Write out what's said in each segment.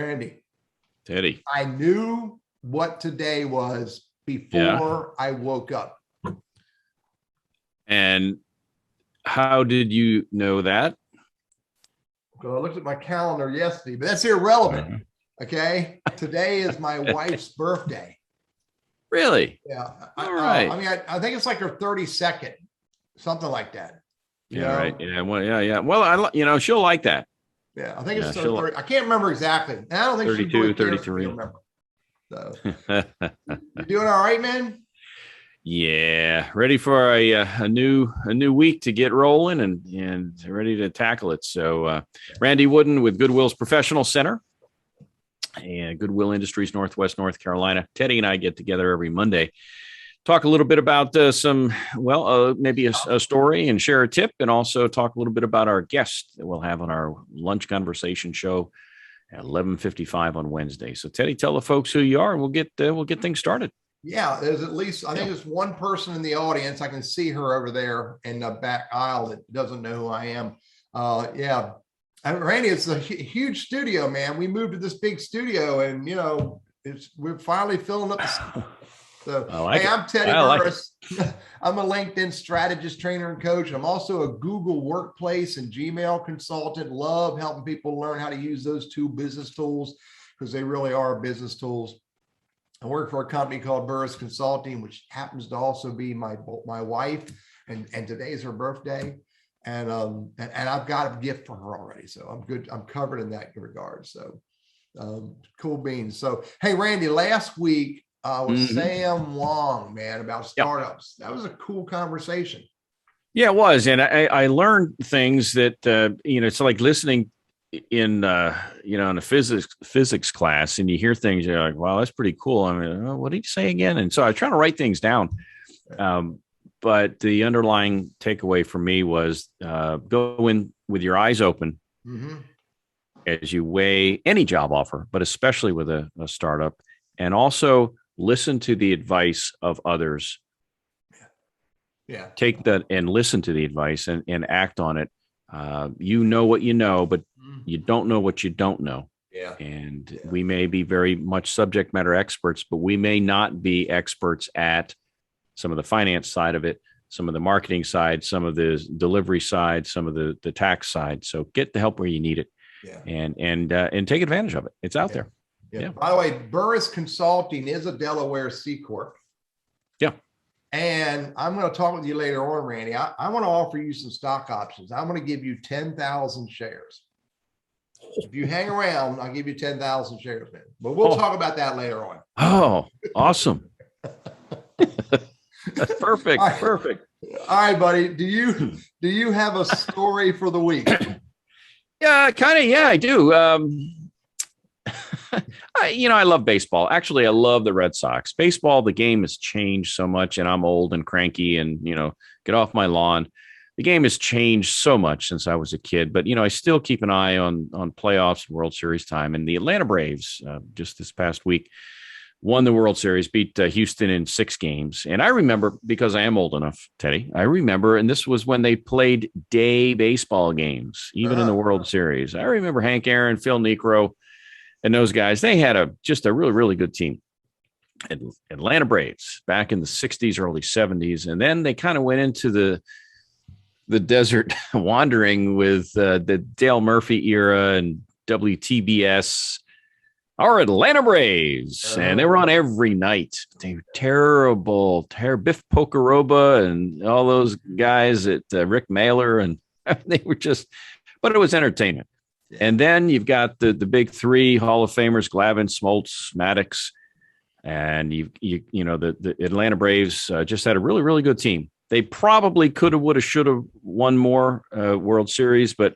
Randy. Teddy. I knew what today was before I woke up. And how did you know that? Because I looked at my calendar yesterday, but that's irrelevant. Okay. Today is my wife's birthday. Really? Yeah. All right. I think it's like her 32nd, something like that. Yeah. Right. Yeah. Well, yeah. Well, she'll like that. Yeah. I think it's 30. I can't remember exactly. And I don't think 32, 33. Remember. So you doing all right, man? Yeah, ready for a new week to get rolling and ready to tackle it. So, Randy Wooden with Goodwill's Professional Center and Goodwill Industries, Northwest North Carolina. Teddy and I get together every Monday, talk a little bit about maybe a story and share a tip, and also talk a little bit about our guest that we'll have on our lunch conversation show at 11:55 on Wednesday. So, Teddy, tell the folks who you are, and we'll get things started. Yeah, there's at least, I think there's one person in the audience. I can see her over there in the back aisle that doesn't know who I am. Yeah. And Randy, it's a huge studio, man. We moved to this big studio and, we're finally filling up. So, I'm Teddy Burriss. I'm a LinkedIn strategist, trainer, and coach. I'm also a Google Workplace and Gmail consultant. Love helping people learn how to use those two business tools because they really are business tools. I work for a company called Burriss Consulting, which happens to also be my wife, and today is her birthday, and I've got a gift for her already, so I'm good. I'm covered in that regard. So cool beans. So hey, Randy, last week was Sam Wong, man, about startups. Yep. That was a cool conversation. Yeah, it was, and I learned things that it's like listening in a physics class, and you hear things, you're like, wow, that's pretty cool. I mean, what did you say again? And so I try to write things down. But the underlying takeaway for me was go in with your eyes open as you weigh any job offer, but especially with a startup, and also listen to the advice of others. Yeah. Take that and listen to the advice and act on it. You know what you know, but you don't know what you don't know. Yeah. And we may be very much subject matter experts, but we may not be experts at some of the finance side of it, some of the marketing side, some of the delivery side, some of the tax side. So get the help where you need it, and take advantage of it. It's out there. Yeah. By the way, Burriss Consulting is a Delaware C Corp. Yeah. And I'm going to talk with you later on, Randy. I want to offer you some stock options. I'm going to give you 10,000 shares. If you hang around, I'll give you 10,000 shares, man. But we'll talk about that later on. Oh, awesome. That's perfect. All right. Perfect. All right, buddy. Do you have a story for the week? Yeah, kind of. Yeah, I do. I love baseball. Actually, I love the Red Sox. Baseball, the game has changed so much, and I'm old and cranky and, get off my lawn. The game has changed so much since I was a kid, but, I still keep an eye on playoffs and World Series time. And the Atlanta Braves, just this past week, won the World Series, beat Houston in 6 games. And I remember, because I am old enough, Teddy, and this was when they played day baseball games, even in the World Series. I remember Hank Aaron, Phil Niekro, and those guys. They had just a really, really good team. Atlanta Braves back in the 60s, early 70s. And then they kind of went into the desert wandering with the Dale Murphy era and WTBS. Our Atlanta Braves, and they were on every night. They were terrible. Biff Pocoroba and all those guys at Rick Mailer, and they were just, but it was entertainment. Yeah. And then you've got the big 3 Hall of Famers, Glavine, Smoltz, Maddox, and the Atlanta Braves just had a really, really good team. They probably could have, would have, should have won more World Series, but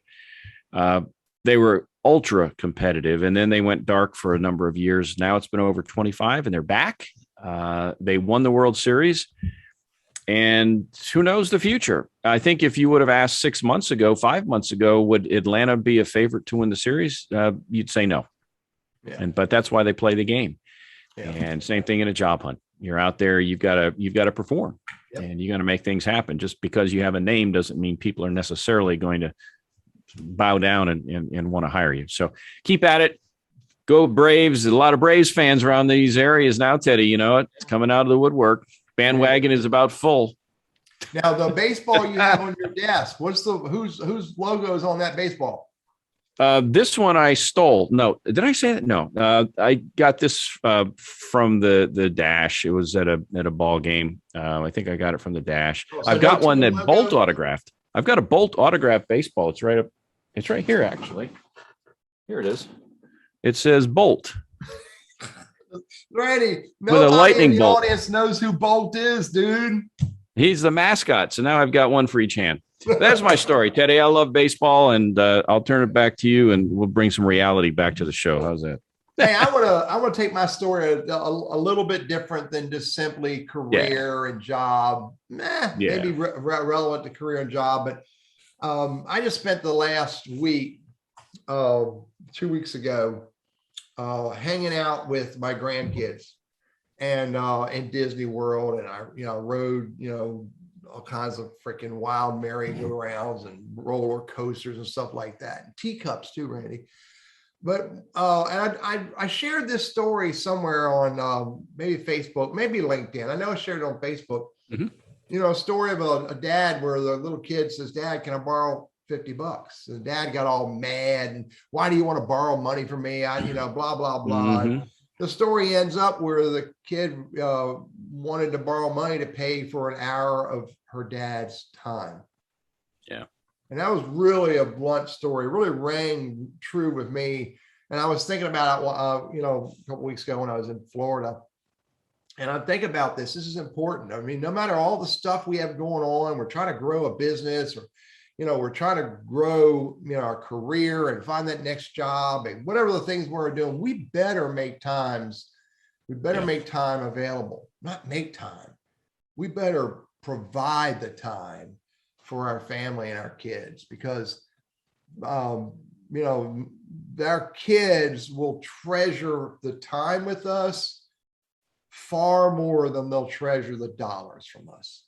they were ultra competitive, and then they went dark for a number of years. Now it's been over 25 and they're back. They won the World Series, and who knows the future? I think if you would have asked 5 months ago, would Atlanta be a favorite to win the series? You'd say no. Yeah. But that's why they play the game. Yeah. And same thing in a job hunt. You're out there, you've got to perform. Yep. And you got to make things happen. Just because you have a name doesn't mean people are necessarily going to bow down and want to hire you. So keep at it. Go Braves. There's a lot of Braves fans around these areas now, Teddy. You know, it's coming out of the woodwork. Bandwagon is about full. Now the baseball you have on your desk, whose logo is on that baseball? This one I stole. No, did I say that? No, I got this from the Dash. It was at a ball game. I think I got it from the Dash. Oh, so I've got one that logo? Bolt autographed. I've got a Bolt autographed baseball. It's right up. It's right here, actually. Here it is. It says Bolt. Randy, with a lightning in the bolt. audience knows who Bolt is, dude. He's the mascot. So now I've got one for each hand. That's my story, Teddy. I love baseball, and I'll turn it back to you, and we'll bring some reality back to the show. How's that? Hey, I want to take my story a little bit different than just simply career and job. Maybe relevant to career and job, but I just spent the last week, 2 weeks ago, hanging out with my grandkids and in Disney World, and I rode all kinds of freaking wild merry-go-rounds and roller coasters and stuff like that, and teacups too, Randy. But and I shared this story somewhere on maybe Facebook, maybe LinkedIn. I know I shared it on Facebook. Mm-hmm. A story of a dad where the little kid says, "Dad, can I borrow $50?" The dad got all mad, and why do you want to borrow money from me? Blah blah blah. Mm-hmm. The story ends up where the kid wanted to borrow money to pay for an hour of her dad's time. Yeah. And that was really a blunt story, really rang true with me. And I was thinking about it, a couple weeks ago when I was in Florida. And I think about this. This is important. I mean, no matter all the stuff we have going on, we're trying to grow a business, or, we're trying to grow, our career and find that next job, and whatever the things we're doing, we better make time available, not make time. We better provide the time for our family and our kids, because, our kids will treasure the time with us far more than they'll treasure the dollars from us.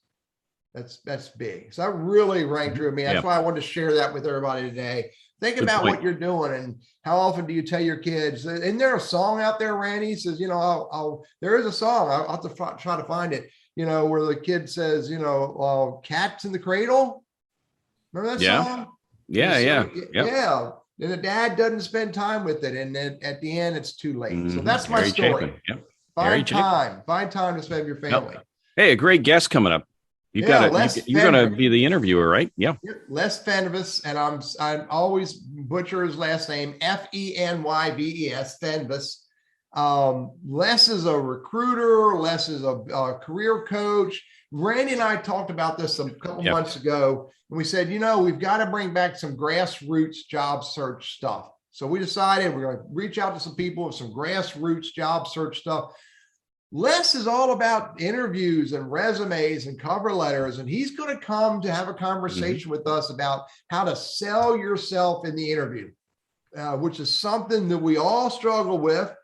That's big. So that really rang true to me. That's why I wanted to share that with everybody today. Think about what you're doing, and how often do you tell your kids? Isn't there a song out there, Randy? He says, there is a song. I'll have to try to find it. Where the kid says, "Cats in the Cradle." Remember that song? Yeah. And the dad doesn't spend time with it, and then at the end, it's too late. Mm-hmm. So that's my story. Find time to spend with your family. Yep. Hey, a great guest coming up. You're going to be the interviewer, right? Yeah. Les Fenyves, and I'm always butcher his last name, Fenyves, Fenyves. Les is a recruiter. Les is a career coach. Randy and I talked about this a couple months ago, and we said, we've got to bring back some grassroots job search stuff. So we decided we're going to reach out to some people with some grassroots job search stuff. Les is all about interviews and resumes and cover letters, and he's going to come to have a conversation with us about how to sell yourself in the interview, which is something that we all struggle with.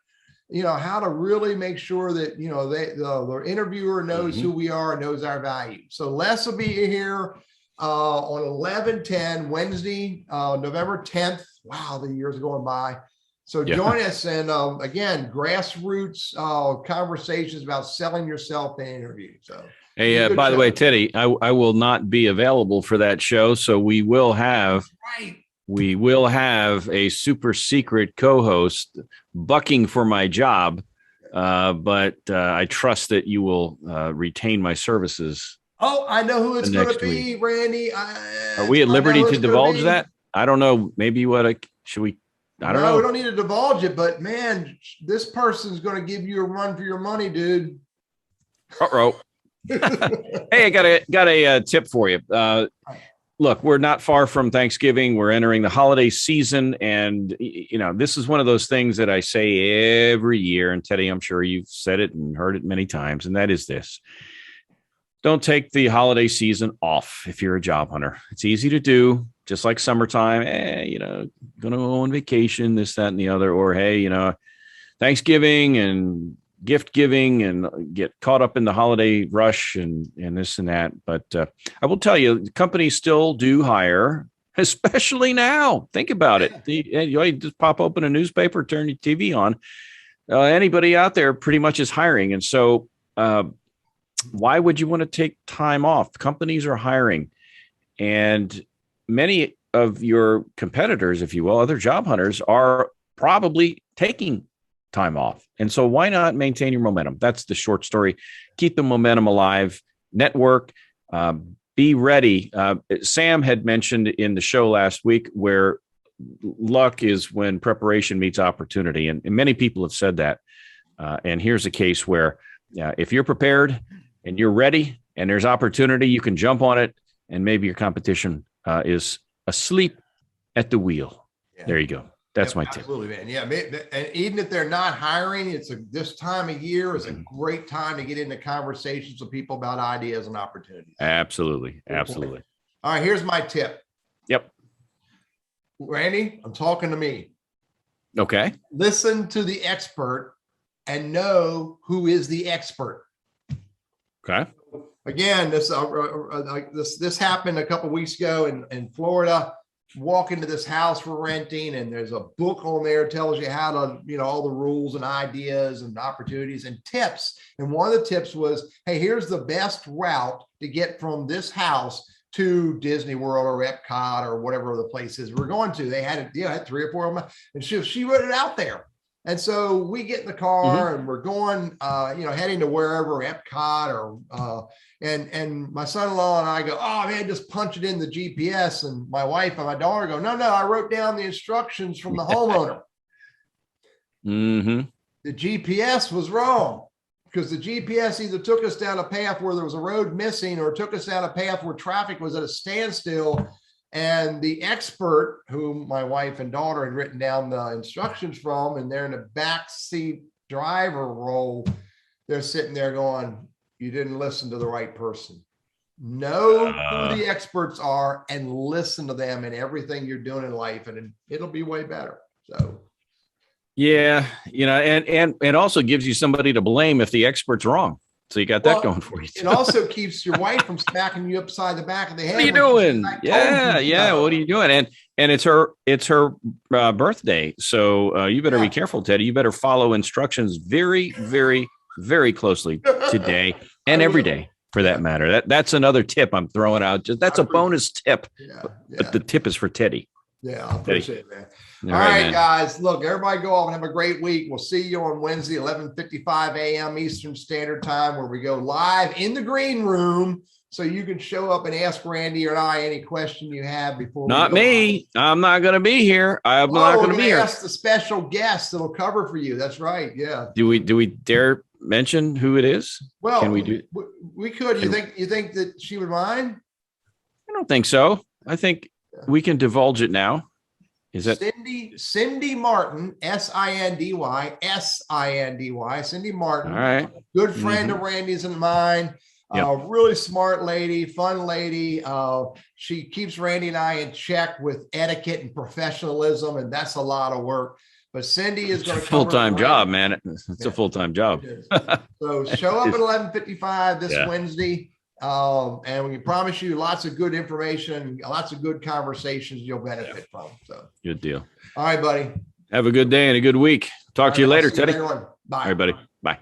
How to really make sure that, the interviewer knows who we are and knows our value. So Les will be here on 11/10, Wednesday, November 10th. Wow, the years are going by. So join us, and again, grassroots conversations about selling yourself in interviews. So, hey, by the way, Teddy, I will not be available for that show, so we will have a super secret co-host bucking for my job, but I trust that you will retain my services. Oh, I know who it's going to be, Randy. Are we at liberty to divulge that? I don't know. Maybe should we? I don't know. We don't need to divulge it, but man, this person's going to give you a run for your money, dude. Uh-oh. Hey, I got a tip for you. Look, we're not far from Thanksgiving. We're entering the holiday season, and this is one of those things that I say every year. And Teddy, I'm sure you've said it and heard it many times, and that is this: don't take the holiday season off if you're a job hunter. It's easy to do. Just like summertime, going to go on vacation, this, that, and the other, or hey, Thanksgiving and gift giving, and get caught up in the holiday rush and this and that. But I will tell you, companies still do hire especially now. Think about it. You just pop open a newspaper, turn your TV on. Anybody out there pretty much is hiring. And so why would you want to take time off? Companies are hiring. And many of your competitors, if you will, other job hunters are probably taking time off. And so why not maintain your momentum? That's the short story. Keep the momentum alive, network, be ready. Sam had mentioned in the show last week where luck is when preparation meets opportunity. And many people have said that. And here's a case where if you're prepared and you're ready and there's opportunity, you can jump on it. And maybe your competition is asleep at the wheel. Yeah. There you go. That's my tip. Absolutely, man. Yeah, and even if they're not hiring, this time of year is a great time to get into conversations with people about ideas and opportunities. Absolutely. Absolutely. All right, here's my tip. Yep. Randy, I'm talking to me. Okay. Listen to the expert and know who is the expert. Okay. Again, this happened a couple of weeks ago in Florida. Walk into this house we're renting, and there's a book on there that tells you how to, all the rules and ideas and opportunities and tips. And one of the tips was, hey, here's the best route to get from this house to Disney World or Epcot or whatever the place is we're going to. They had had 3 or 4 of them, and she wrote it out there. And so we get in the car and we're going, heading to wherever, Epcot or, and my son-in-law and I go, oh man, just punch it in the GPS. And my wife and my daughter go, no, I wrote down the instructions from the homeowner. The GPS was wrong because the GPS either took us down a path where there was a road missing or took us down a path where traffic was at a standstill. And the expert, whom my wife and daughter had written down the instructions from, and they're in a backseat driver role, they're sitting there going, you didn't listen to the right person. Know who the experts are and listen to them in everything you're doing in life, and it'll be way better. So, yeah, and also gives you somebody to blame if the expert's wrong. So you got that going for you. It also keeps your wife from smacking you upside the back of the head. What are you doing? Yeah. What are you doing? And it's her birthday. So you better be careful, Teddy. You better follow instructions very, very, very closely today and every day for that matter. That's another tip I'm throwing out. That's a bonus tip. But the tip is for Teddy. Yeah, I appreciate it, man. All right, guys. Look, everybody go off and have a great week. We'll see you on Wednesday, 11:55 a.m. Eastern Standard Time, where we go live in the green room. So you can show up and ask Randy or I any question you have before. Not me. I'm not going to be here. I'm not going to be here. Ask the special guest that'll cover for you. That's right. Yeah. Do we dare mention who it is? Well, can we do? We could. You think that she would mind? I don't think so. I think we can divulge it now. Is that Cindy Martin, Sindy, Cindy Martin. All right. Good friend of Randy's and mine. Really smart lady, fun lady. She keeps Randy and I in check with etiquette and professionalism, and that's a lot of work. But Cindy is going to full-time job, man. It's a full-time job. So show up at 11:55 this Wednesday. And we can promise you lots of good information, lots of good conversations you'll benefit from. So good deal. All right, buddy. Have a good day and a good week. Talk to you later, Teddy. Bye. All right, buddy. Bye.